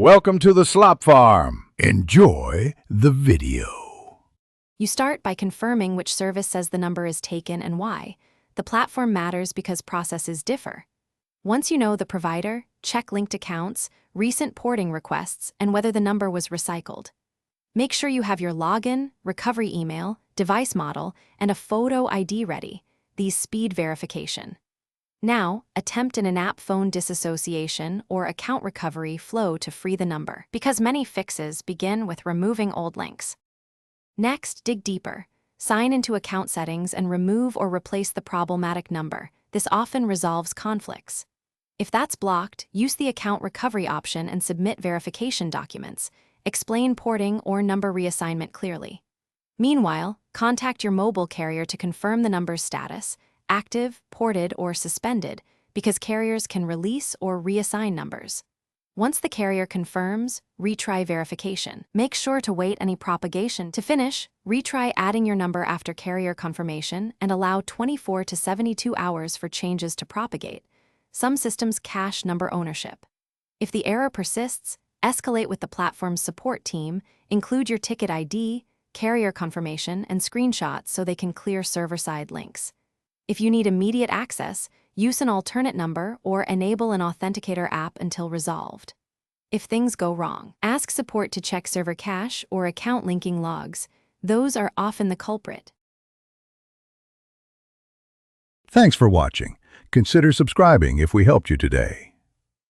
Welcome to the slop farm. Enjoy the video. You start by confirming which service says the number is taken and why. The platform matters because processes differ. Once you know the provider, check linked accounts, recent porting requests, and whether the number was recycled. Make sure you have your login, recovery email, device model, and a photo ID ready. These speed verification. Now, attempt an in-app phone disassociation or account recovery flow to free the number, because many fixes begin with removing old links. Next, dig deeper. Sign into account settings and remove or replace the problematic number. This often resolves conflicts. If that's blocked, use the account recovery option and submit verification documents. Explain porting or number reassignment clearly. Meanwhile, contact your mobile carrier to confirm the number's status, active, ported, or suspended, because carriers can release or reassign numbers. Once the carrier confirms, retry verification. Make sure to wait any propagation. To finish, retry adding your number after carrier confirmation and allow 24 to 72 hours for changes to propagate. Some systems cache number ownership. If the error persists, escalate with the platform's support team, include your ticket ID, carrier confirmation, and screenshots so they can clear server-side links. If you need immediate access, use an alternate number or enable an authenticator app until resolved. If things go wrong, ask support to check server cache or account linking logs. Those are often the culprit. Thanks for watching. Consider subscribing if we helped you today.